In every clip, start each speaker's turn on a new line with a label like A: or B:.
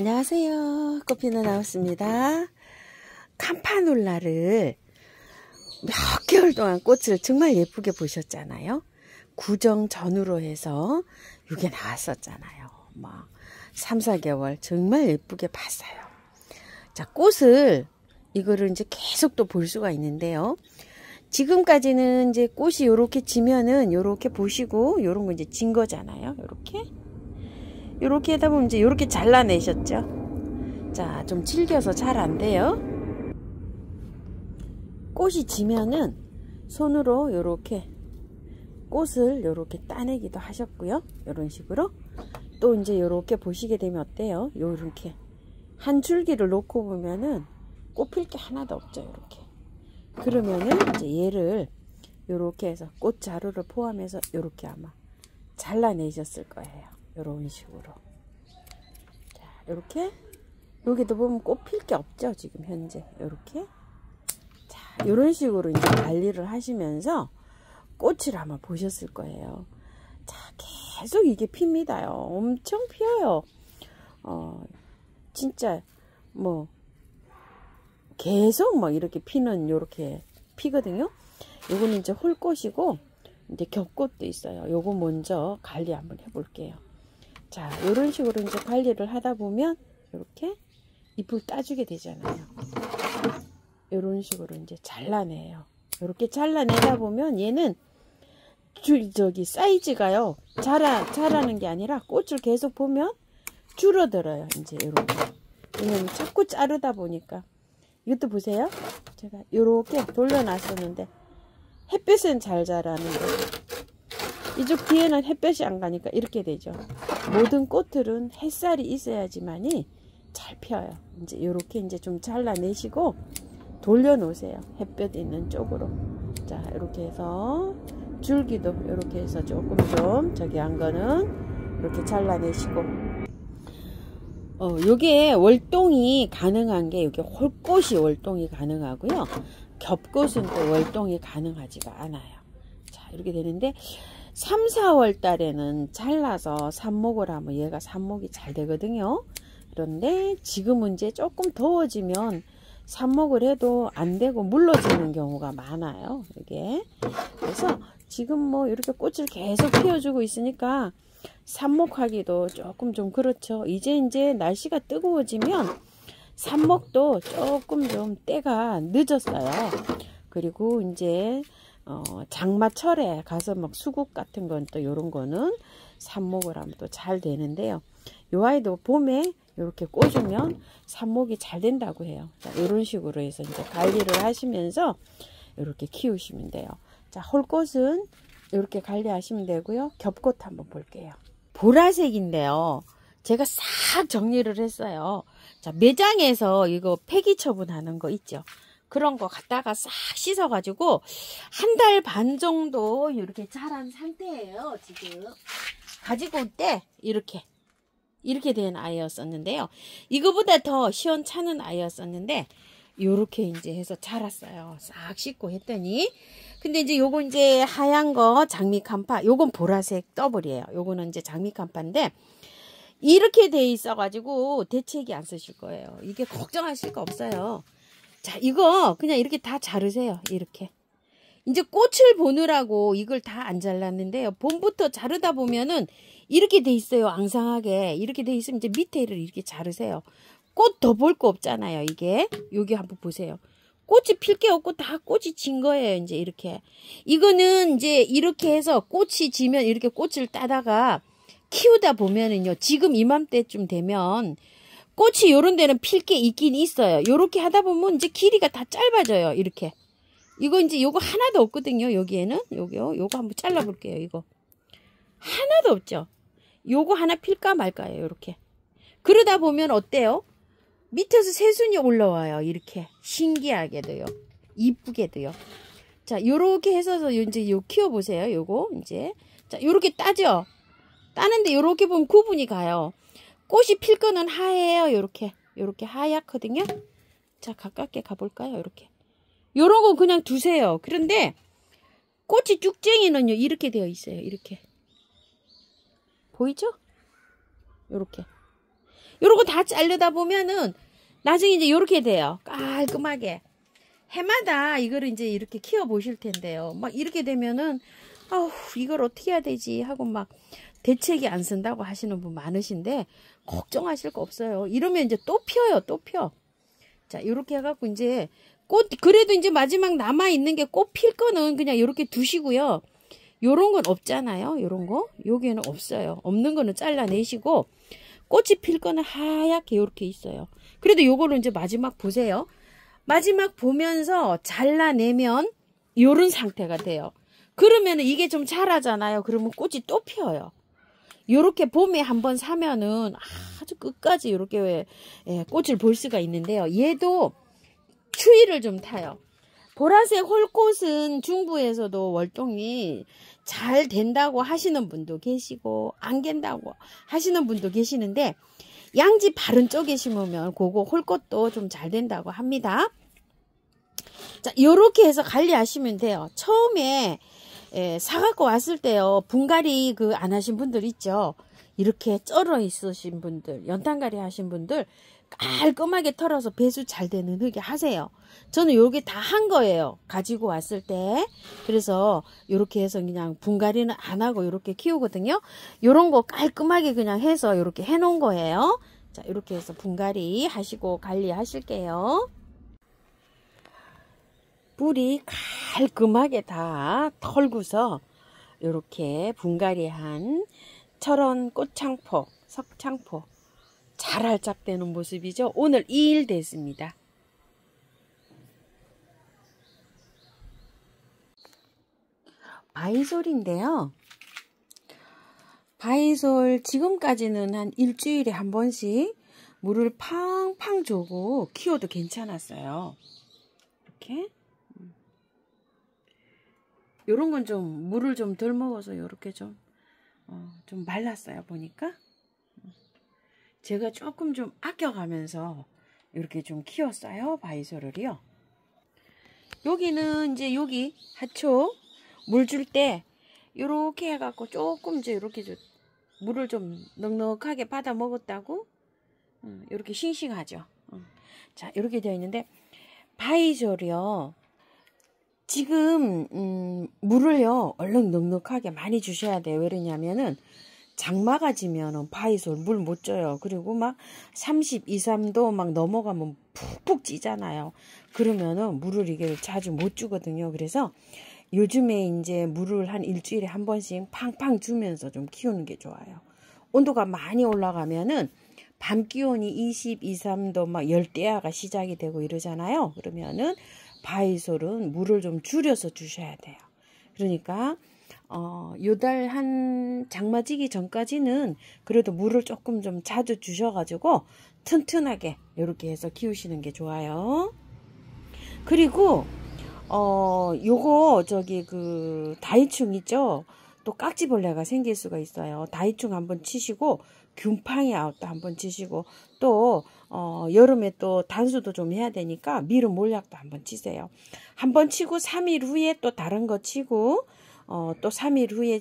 A: 안녕하세요. 꽃피는 나왔습니다. 캄파놀라를 몇 개월 동안 꽃을 정말 예쁘게 보셨잖아요. 구정 전후로 해서 이게 나왔었잖아요. 막 3, 4개월 정말 예쁘게 봤어요. 자, 꽃을 이거를 이제 계속 또 볼 수가 있는데요. 지금까지는 이제 꽃이 요렇게 지면은 요렇게 보시고 요런 거 이제 진 거잖아요. 요렇게 하다 보면 이제 요렇게 잘라내셨죠. 자, 좀 질겨서 잘 안 돼요. 꽃이 지면은 손으로 요렇게 꽃을 요렇게 따내기도 하셨고요. 요런 식으로 또 이제 요렇게 보시게 되면 어때요? 요렇게 한 줄기를 놓고 보면은 꽃 필 게 하나도 없죠. 요렇게. 그러면은 이제 얘를 요렇게 해서 꽃 자루를 포함해서 요렇게 아마 잘라내셨을 거예요. 요런 식으로. 자, 요렇게 여기도 보면 꽃 필 게 없죠. 지금 현재 요렇게. 자, 요런 식으로 이제 관리를 하시면서 꽃을 아마 보셨을 거예요. 자, 계속 이게 핍니다요. 엄청 피어요. 진짜 뭐 계속 막 이렇게 피는 요렇게 피거든요. 요거는 이제 홀꽃이고 이제 겹꽃도 있어요. 요거 먼저 관리 한번 해볼게요. 자, 요런 식으로 이제 관리를 하다 보면 이렇게 잎을 따주게 되잖아요. 요런 식으로 이제 잘라내요. 이렇게 잘라내다 보면 얘는 저기 사이즈가요. 자라는 게 아니라 꽃을 계속 보면 줄어들어요. 이제 이렇게. 왜냐면 자꾸 자르다 보니까. 이것도 보세요. 제가 요렇게 돌려놨었는데 햇볕은 잘 자라는데 이쪽 뒤에는 햇볕이 안 가니까 이렇게 되죠. 모든 꽃들은 햇살이 있어야지만이 잘 펴요. 이제 요렇게 이제 좀 잘라내시고 돌려놓으세요. 햇볕 있는 쪽으로. 자, 이렇게 해서 줄기도 이렇게 해서 조금 좀 저기 한 거는 이렇게 잘라내시고. 요게 월동이 가능한 게 요게 홀꽃이 월동이 가능하고요. 겹꽃은 또 월동이 가능하지가 않아요. 자, 이렇게 되는데 3, 4월 달에는 잘라서 삽목을 하면 얘가 삽목이 잘 되거든요. 그런데 지금은 이제 조금 더워지면 삽목을 해도 안 되고 물러지는 경우가 많아요. 이게. 그래서 지금 뭐 이렇게 꽃을 계속 피워주고 있으니까 삽목하기도 조금 좀 그렇죠. 이제 날씨가 뜨거워지면 삽목도 조금 좀 때가 늦었어요. 그리고 이제 장마철에 가서 막 수국 같은 건 또 요런 거는 삽목을 하면 또 잘 되는데요. 요 아이도 봄에 이렇게 꽂으면 삽목이 잘 된다고 해요. 자, 이런 식으로 해서 이제 관리를 하시면서 이렇게 키우시면 돼요. 자, 홀꽃은 이렇게 관리하시면 되고요. 겹꽃 한번 볼게요. 보라색인데요. 제가 싹 정리를 했어요. 자, 매장에서 이거 폐기 처분하는 거 있죠. 그런 거 갖다가 싹 씻어가지고 한 달 반 정도 이렇게 자란 상태예요. 지금 가지고 올 때 이렇게 된 아이였었는데요. 이거보다 더 시원찮은 아이였었는데 요렇게 이제 해서 자랐어요. 싹 씻고 했더니 근데 이제 요거 이제 하얀 거 장미칸파, 요건 보라색 더블이에요. 요거는 이제 장미칸파인데 이렇게 돼 있어 가지고 대책이 안 쓰실 거예요. 이게 걱정하실 거 없어요. 자, 이거 그냥 이렇게 다 자르세요. 이렇게. 이제 꽃을 보느라고 이걸 다 안 잘랐는데요. 봄부터 자르다 보면은 이렇게 돼 있어요. 앙상하게. 이렇게 돼 있으면 이제 밑에를 이렇게 자르세요. 꽃 더 볼 거 없잖아요. 이게. 여기 한번 보세요. 꽃이 필 게 없고 다 꽃이 진 거예요. 이제 이렇게. 이거는 이제 이렇게 해서 꽃이 지면 이렇게 꽃을 따다가 키우다 보면은요. 지금 이맘때쯤 되면 꽃이 요런 데는 필 게 있긴 있어요. 요렇게 하다 보면 이제 길이가 다 짧아져요. 이렇게. 이거 이제 요거 하나도 없거든요. 여기에는. 요거 한번 잘라 볼게요. 이거. 하나도 없죠. 요거 하나 필까 말까요. 요렇게. 그러다 보면 어때요? 밑에서 새순이 올라와요. 이렇게. 신기하게도요. 이쁘게도요. 자, 요렇게 해서 이제 요 키워보세요. 요거 이제. 자, 요렇게 따죠. 따는데 요렇게 보면 구분이 가요. 꽃이 필 거는 하얘요. 요렇게. 요렇게 하얗거든요. 자, 가깝게 가볼까요? 요렇게. 요런 거 그냥 두세요. 그런데 꽃이 쭉쟁이는요. 이렇게 되어 있어요. 이렇게. 보이죠? 요렇게. 요러고 다 자르다 보면은 나중에 이제 요렇게 돼요. 깔끔하게. 해마다 이거를 이제 이렇게 키워 보실 텐데요. 막 이렇게 되면은 아우 이걸 어떻게 해야 되지 하고 막 대책이 안 쓴다고 하시는 분 많으신데 걱정하실 거 없어요. 이러면 이제 또 펴요. 또 펴. 자, 요렇게 해갖고 이제 꽃, 그래도 이제 마지막 남아있는 게 꽃 필 거는 그냥 요렇게 두시고요. 요런 건 없잖아요. 요런 거. 여기에는 없어요. 없는 거는 잘라내시고, 꽃이 필 거는 하얗게 요렇게 있어요. 그래도 요거를 이제 마지막 보세요. 마지막 보면서 잘라내면 요런 상태가 돼요. 그러면 이게 좀 자라잖아요. 그러면 꽃이 또 피어요. 요렇게 봄에 한번 사면은 아주 끝까지 요렇게 꽃을 볼 수가 있는데요. 얘도 추위를 좀 타요. 보라색 홀꽃은 중부에서도 월동이 잘 된다고 하시는 분도 계시고 안 된다고 하시는 분도 계시는데 양지 바른 쪽에 심으면 그거 홀꽃도 좀 잘 된다고 합니다. 자, 요렇게 해서 관리하시면 돼요. 처음에 사갖고 왔을 때요. 분갈이 안 하신 분들 있죠. 이렇게 쩔어 있으신 분들, 연탄갈이 하신 분들 깔끔하게 털어서 배수 잘 되는 흙에 하세요. 저는 요게 다 한 거예요. 가지고 왔을 때. 그래서 요렇게 해서 그냥 분갈이는 안 하고 요렇게 키우거든요. 요런 거 깔끔하게 그냥 해서 요렇게 해 놓은 거예요. 자, 요렇게 해서 분갈이 하시고 관리하실게요. 뿌리 깔끔하게 다 털고서 요렇게 분갈이한 철원 꽃창포, 석창포 잘 활짝되는 모습이죠. 오늘 2일 됐습니다. 바이솔인데요. 바이솔 지금까지는 한 일주일에 한 번씩 물을 팡팡 주고 키워도 괜찮았어요. 이렇게. 요런 건 좀 물을 좀 덜 먹어서 요렇게 좀 말랐어요. 보니까. 제가 조금 좀 아껴가면서 이렇게 좀 키웠어요. 바이솔을요. 여기는 이제 여기 하초 물 줄 때 요렇게 해갖고 조금 이제 이렇게 물을 좀 넉넉하게 받아 먹었다고 이렇게 싱싱하죠. 자, 이렇게 되어 있는데 바이솔이요. 지금 물을요 얼른 넉넉하게 많이 주셔야 돼요. 왜 그러냐면은 장마가 지면은 바이솔 물 못 줘요. 그리고 막 32, 3도 막 넘어가면 푹푹 찌잖아요. 그러면은 물을 이게 자주 못 주거든요. 그래서 요즘에 이제 물을 한 일주일에 한 번씩 팡팡 주면서 좀 키우는 게 좋아요. 온도가 많이 올라가면은 밤 기온이 22, 3도 막 열대야가 시작이 되고 이러잖아요. 그러면은 바이솔은 물을 좀 줄여서 주셔야 돼요. 그러니까 요달 한 장마지기 전까지는 그래도 물을 조금 좀 자주 주셔가지고 튼튼하게 이렇게 해서 키우시는 게 좋아요. 그리고 요거 다이충 있죠? 또 깍지벌레가 생길 수가 있어요. 다이충 한번 치시고 균팡이 아웃도 한번 치시고 또 여름에 또 단수도 좀 해야 되니까 미름 몰약도 한번 치세요. 한번 치고 3일 후에 또 다른 거 치고 또 3일 후에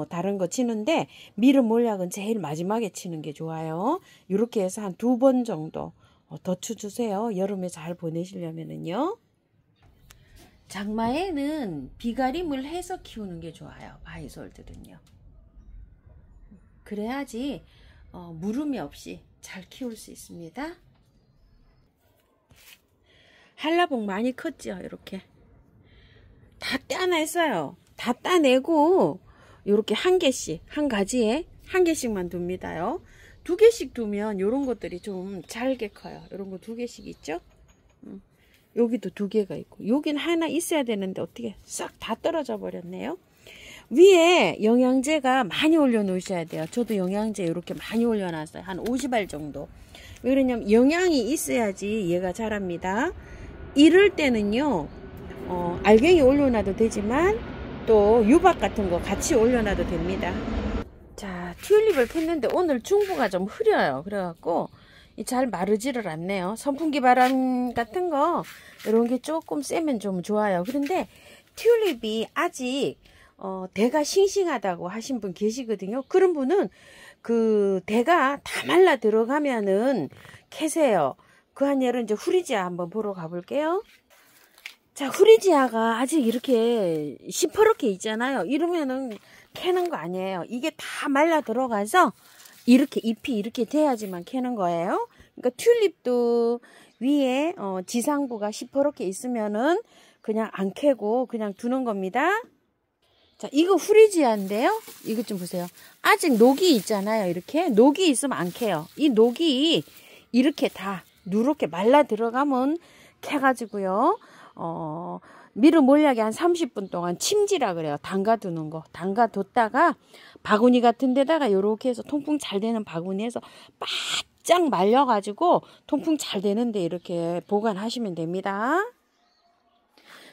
A: 다른 거 치는데 미름 몰약은 제일 마지막에 치는 게 좋아요. 이렇게 해서 한 2번 정도 더 쳐주세요. 여름에 잘 보내시려면은요. 장마에는 비가림을 해서 키우는 게 좋아요. 바이솔들은요. 그래야지 물음이 없이 잘 키울 수 있습니다. 한라봉 많이 컸죠. 이렇게 다 따냈어요. 다 따내고 이렇게 한 개씩 한 가지에 한 개씩만 둡니다요. 2개씩 두면 이런 것들이 좀 잘게 커요. 이런 거 2개씩 있죠. 여기도 2개가 있고 여긴 하나 있어야 되는데 어떻게 싹 다 떨어져 버렸네요. 위에 영양제가 많이 올려 놓으셔야 돼요. 저도 영양제 이렇게 많이 올려놨어요. 한 50알 정도. 왜 그러냐면 영양이 있어야지 얘가 자랍니다. 이럴 때는요 알갱이 올려놔도 되지만 또 유박 같은 거 같이 올려놔도 됩니다. 자, 튤립을 폈는데 오늘 중부가 좀 흐려요. 그래갖고 잘 마르지를 않네요. 선풍기 바람 같은 거 이런 게 조금 세면 좀 좋아요. 그런데 튤립이 아직 대가 싱싱하다고 하신 분 계시거든요. 그런 분은 그 대가 다 말라 들어가면은 캐세요. 그 한예로 이제 후리지아 한번 보러 가볼게요. 자, 후리지아가 아직 이렇게 시퍼렇게 있잖아요. 이러면은 캐는 거 아니에요. 이게 다 말라 들어가서 이렇게 잎이 이렇게 돼야지만 캐는 거예요. 그러니까 튤립도 위에 지상부가 시퍼렇게 있으면은 그냥 안 캐고 그냥 두는 겁니다. 자, 이거 후리지아인데요. 이거 좀 보세요. 아직 녹이 있잖아요. 이렇게 녹이 있으면 안 캐요. 이 녹이 이렇게 다 누렇게 말라 들어가면 캐가지고요. 미르 몰약에 한 30분 동안 침지라 그래요. 담가두는 거. 담가뒀다가 바구니 같은 데다가 요렇게 해서 통풍 잘 되는 바구니에서 바짝 말려가지고 통풍 잘 되는데 이렇게 보관하시면 됩니다.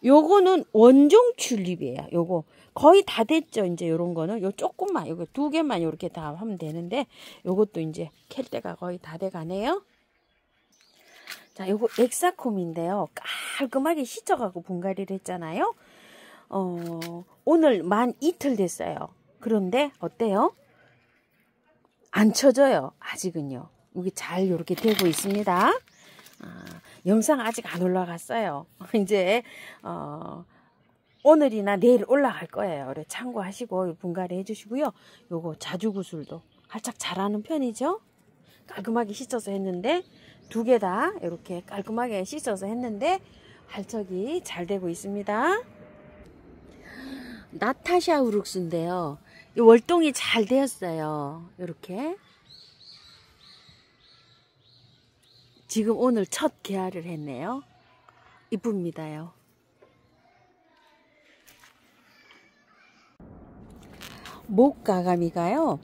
A: 요거는 원종 튤립이에요. 요거 거의 다 됐죠. 이제 요런 거는 요 조금만 요거 2개만 요렇게 다 하면 되는데 요것도 이제 캘 때가 거의 다 돼가네요. 자, 요거 엑사콤인데요. 깔끔하게 씻어가고 분갈이를 했잖아요. 오늘 만 이틀 됐어요. 그런데 어때요? 안 쳐져요. 아직은요. 이게 잘 이렇게 되고 있습니다. 영상 아직 안 올라갔어요. 이제 오늘이나 내일 올라갈 거예요. 그래 참고하시고 분갈이 해주시고요. 요거 자주구슬도 활짝 잘하는 편이죠. 깔끔하게 씻어서 했는데 2개 다 이렇게 깔끔하게 씻어서 했는데 활짝이 잘 되고 있습니다. 나타샤 우룩스인데요. 이 월동이 잘 되었어요. 이렇게 지금 오늘 첫 개화를 했네요. 이쁩니다요. 목가가미가요.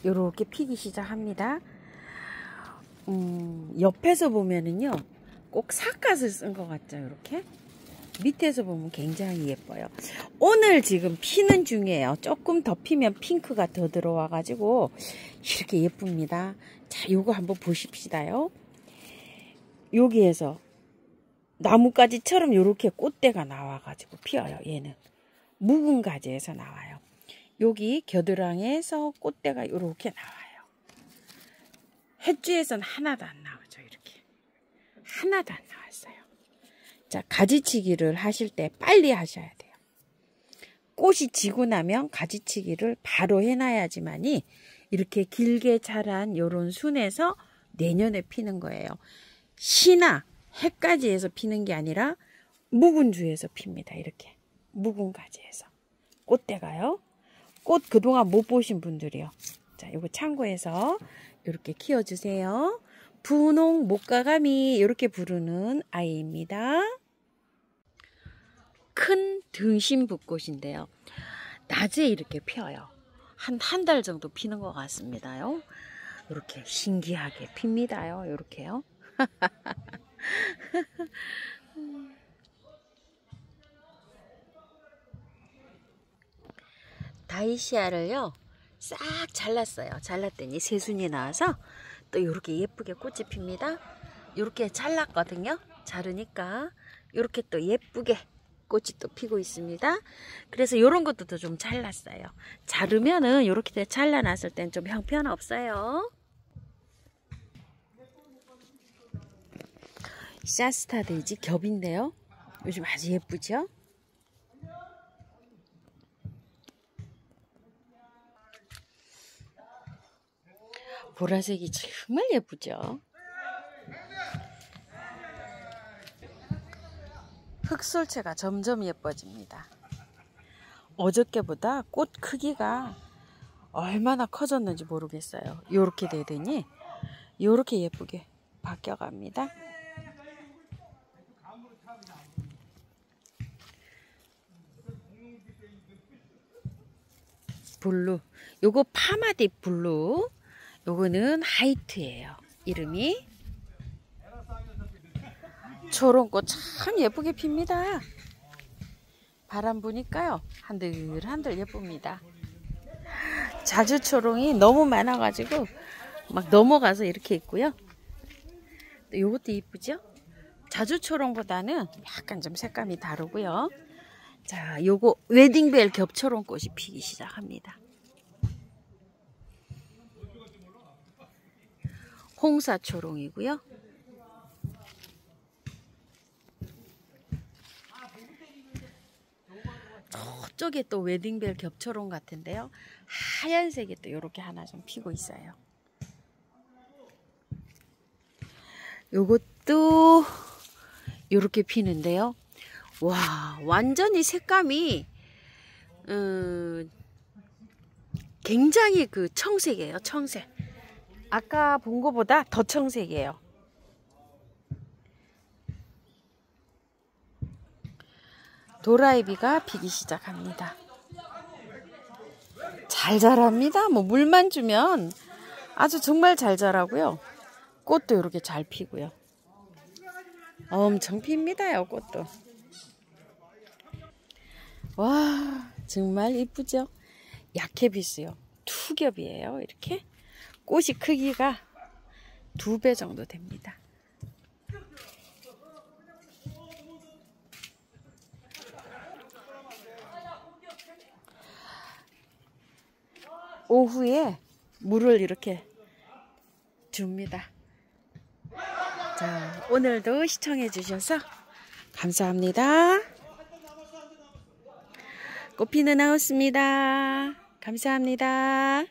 A: 이렇게 피기 시작합니다. 옆에서 보면은요, 꼭 삿갓을 쓴 것 같죠, 이렇게. 밑에서 보면 굉장히 예뻐요. 오늘 지금 피는 중이에요. 조금 더 피면 핑크가 더 들어와가지고, 이렇게 예쁩니다. 자, 요거 한번 보십시다요. 여기에서 나뭇가지처럼 이렇게 꽃대가 나와가지고 피어요, 얘는. 묵은 가지에서 나와요. 여기 겨드랑이에서 꽃대가 이렇게 나와요. 햇쥐에서는 하나도 안 나오죠. 이렇게 하나도 안 나왔어요. 자, 가지치기를 하실 때 빨리 하셔야 돼요. 꽃이 지고 나면 가지치기를 바로 해놔야지만이 이렇게 길게 자란 요런 순에서 내년에 피는 거예요. 시나 해가지에서 피는 게 아니라 묵은 주에서 핍니다. 이렇게 묵은 가지에서 꽃대가요. 꽃 그동안 못 보신 분들이요. 자, 이거 참고해서 이렇게 키워주세요. 분홍 목가가미 이렇게 부르는 아이입니다. 큰 등심붓꽃인데요. 낮에 이렇게 펴요. 한 달 정도 피는 것 같습니다요. 이렇게 신기하게 핍니다요. 이렇게요. 다이시아를요 싹 잘랐어요. 잘랐더니 새순이 나와서 또 이렇게 예쁘게 꽃이 핍니다. 이렇게 잘랐거든요. 자르니까 이렇게 또 예쁘게 꽃이 또 피고 있습니다. 그래서 이런 것도 좀 잘랐어요. 자르면은 이렇게 잘라놨을 땐 좀 형편없어요. 샤스타데이지 겹인데요. 요즘 아주 예쁘죠? 보라색이 정말 예쁘죠? 흑솔채가 점점 예뻐집니다. 어저께보다 꽃 크기가 얼마나 커졌는지 모르겠어요. 요렇게 되더니 요렇게 예쁘게 바뀌어갑니다. 블루, 요거 파마디 블루, 요거는 하이트예요. 이름이 초롱꽃 참 예쁘게 핍니다. 바람 부니까요 한들한들 예쁩니다. 자주초롱이 너무 많아가지고 막 넘어가서 이렇게 있고요. 요것도 이쁘죠? 자주초롱보다는 약간 좀 색감이 다르고요. 자, 요거 웨딩벨 겹초롱꽃이 피기 시작합니다. 홍사초롱이고요. 저쪽에 또 웨딩벨 겹초롱 같은데요. 하얀색이 또 이렇게 하나 좀 피고 있어요. 요것도 이렇게 피는데요. 와, 완전히 색감이 굉장히 그 청색이에요. 청색. 아까 본 거보다 더 청색이에요. 도라이비가 피기 시작합니다. 잘 자랍니다. 뭐 물만 주면 아주 정말 잘 자라고요. 꽃도 이렇게 잘 피고요. 엄청 핍니다요, 꽃도. 와, 정말 이쁘죠? 약해비스요. 투겹이에요. 이렇게 꽃이 크기가 2배 정도 됩니다. 오후에 물을 이렇게 줍니다. 자, 오늘도 시청해 주셔서 감사합니다. 꽃피는 하우스입니다. 감사합니다.